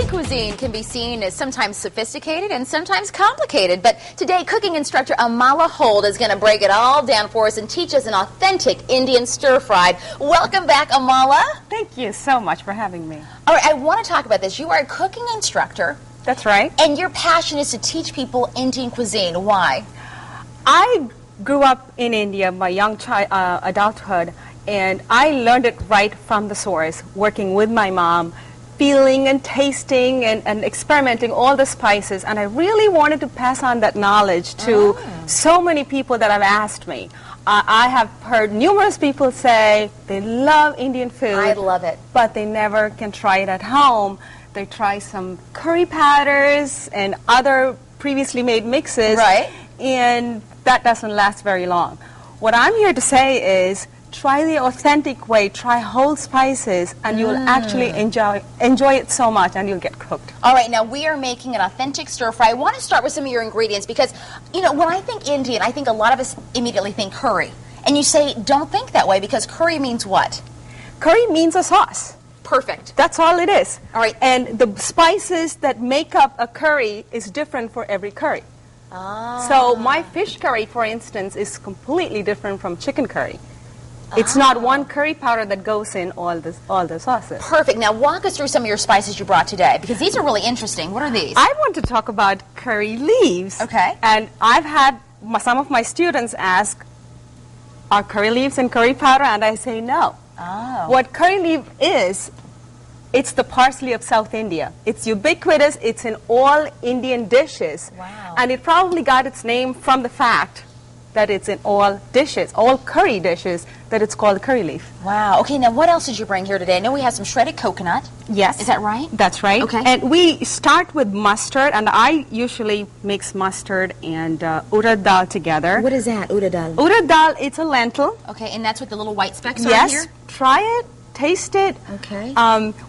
Indian cuisine can be seen as sometimes sophisticated and sometimes complicated, but today cooking instructor Amala Hold is going to break it all down for us and teach us an authentic Indian stir-fried. Welcome back, Amala. Thank you so much for having me. All right, I want to talk about this. You are a cooking instructor. That's right. And your passion is to teach people Indian cuisine. Why? I grew up in India, my young adulthood, and I learned it right from the source, working with my mom, feeling and tasting and experimenting all the spices, and I really wanted to pass on that knowledge to so many people that have asked me. I have heard numerous people say they love Indian food. I love it. But they never can try it at home. They try some curry powders and other previously made mixes, right? And that doesn't last very long. What I'm here to say is try the authentic way, try whole spices, and you'll actually enjoy it so much, and you'll get hooked. All right, now we are making an authentic stir-fry. I want to start with some of your ingredients because, you know, when I think Indian, I think a lot of us immediately think curry. And you say, don't think that way because curry means what? Curry means a sauce. Perfect. That's all it is. All right. And the spices that make up a curry is different for every curry. Ah. So my fish curry, for instance, is completely different from chicken curry. It's not one curry powder that goes in all the sauces. Perfect. Now walk us through some of your spices you brought today because these are really interesting. What are these? I want to talk about curry leaves. Okay. And I've had some of my students ask, are curry leaves in curry powder? And I say no. Oh. What curry leaf is, it's the parsley of South India. It's ubiquitous. It's in all Indian dishes. Wow. And it probably got its name from the fact that it's in all dishes, all curry dishes, that it's called curry leaf. Wow. Okay, now what else did you bring here today? I know we have some shredded coconut. Yes. Is that right? That's right. Okay. And we start with mustard, and I usually mix mustard and urad dal together. What is that, urad dal? Urad dal, it's a lentil. Okay, and that's what the little white specks are Yes. here? Try it. Taste it. Okay.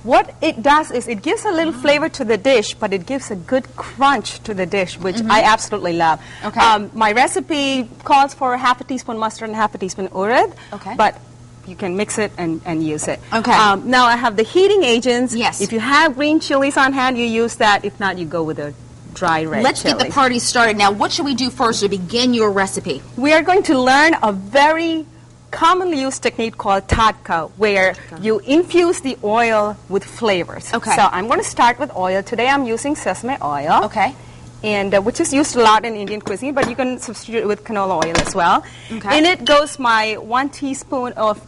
What it does is it gives a little flavor to the dish, but it gives a good crunch to the dish, which I absolutely love. Okay. My recipe calls for half a teaspoon mustard and half a teaspoon urad. Okay. But you can mix it and use it. Okay. Now I have the heating agents. Yes. If you have green chilies on hand, you use that. If not, you go with a dry red Let's chili. get the party started. Now, what should we do first to begin your recipe? We are going to learn a very commonly used technique called tadka, where you infuse the oil with flavors. Okay. So I'm going to start with oil. Today I'm using sesame oil. Okay. And which is used a lot in Indian cuisine, but you can substitute it with canola oil as well. Okay. In it goes my 1 teaspoon of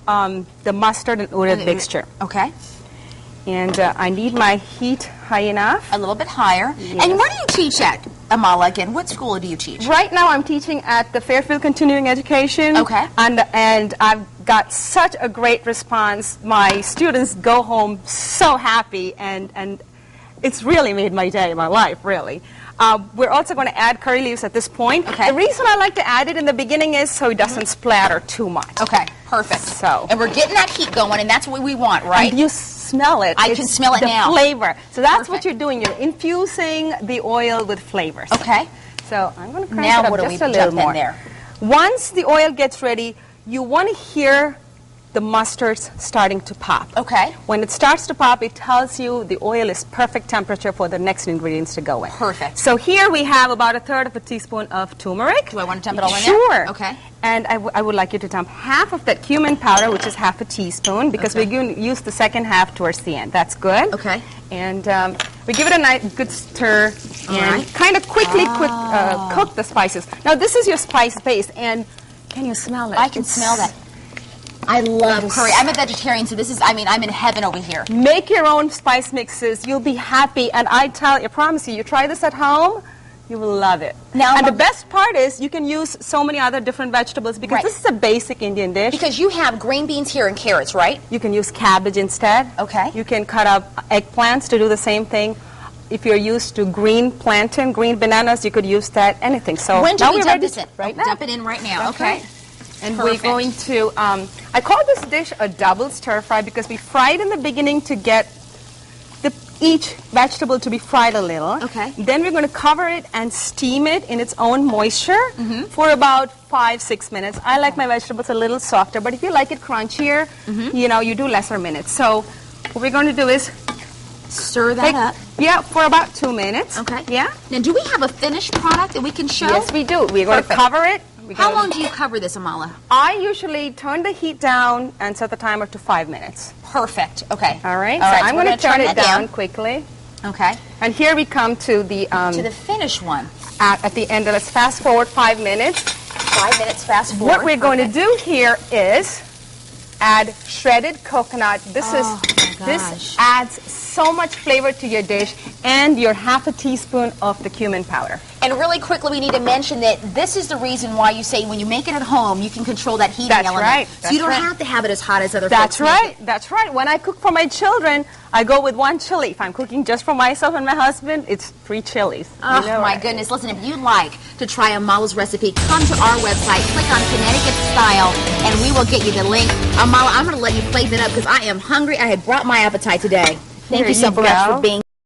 the mustard and urad mixture. Okay. And I need my heat high enough. A little bit higher. Yes. And where do you teach at, Amala, again? What school do you teach? Right now I'm teaching at the Fairfield Continuing Education. Okay. And I've got such a great response. My students go home so happy, and it's really made my day, my life, really. We're also going to add curry leaves at this point. Okay. The reason I like to add it in the beginning is so it doesn't splatter too much. Okay, perfect. So. And we're getting that heat going, and that's what we want, right? And you smell it. I can smell it the now. Flavor. So that's Perfect. what you're doing. You're infusing the oil with flavors. Okay. So I'm going to crank Now it up what do just we a little jump in more. there? Once the oil gets ready, you want to hear the mustards starting to pop. Okay. When it starts to pop, it tells you the oil is perfect temperature for the next ingredients to go in. Perfect. So here we have about 1/3 of a teaspoon of turmeric. Do I want to dump it all in there? Sure. Okay. And I would like you to dump half of that cumin powder, which is half a teaspoon, because we're going to use the second half towards the end. That's good. Okay. And we give it a nice good stir and right. kind of quickly cook the spices. Now this is your spice base, and can you smell it? I can smell that. I love curry. I'm a vegetarian, so this is, I mean, I'm in heaven over here. Make your own spice mixes. You'll be happy. And I promise you, you try this at home, you will love it. Now, and the best part is you can use so many other different vegetables because Right. this is a basic Indian dish. Because you have green beans here and carrots, right? You can use cabbage instead. Okay. You can cut up eggplants to do the same thing. If you're used to green plantain, green bananas, you could use that, anything. So When do now we we're dump ready this in? right now. Dump it in right now, That's okay. right. And Perfect. we're going to, I call this dish a double stir fry because we fried in the beginning to get each vegetable to be fried a little. Okay. Then we're going to cover it and steam it in its own moisture for about 5-6 minutes. I like my vegetables a little softer, but if you like it crunchier, you know, you do lesser minutes. So what we're going to do is Stir that up. Yeah, for about 2 minutes. Okay. Yeah. Now, do we have a finished product that we can show? Yes, we do. We're going to cover it. How long do you cover this, Amala? I usually turn the heat down and set the timer to 5 minutes. Perfect. Okay. All right. All right, so I'm going to turn it down quickly. Okay. And here we come to the finished one. At the end. Let's fast forward 5 minutes. 5 minutes fast forward. What we're going to do here is add shredded coconut. This adds so much flavor to your dish, and your half a teaspoon of the cumin powder. And really quickly, we need to mention that this is the reason why you say when you make it at home, you can control that heating element. Right. So you don't have to have it as hot as other That's folks make it. That's right. When I cook for my children, I go with 1 chili. If I'm cooking just for myself and my husband, it's 3 chilies. Oh, my goodness. Listen, if you'd like to try Amala's recipe, come to our website, click on Connecticut Style, and we will get you the link. Amala, I'm going to let you plate that up because I am hungry. I had brought my appetite today. Thank you so much for being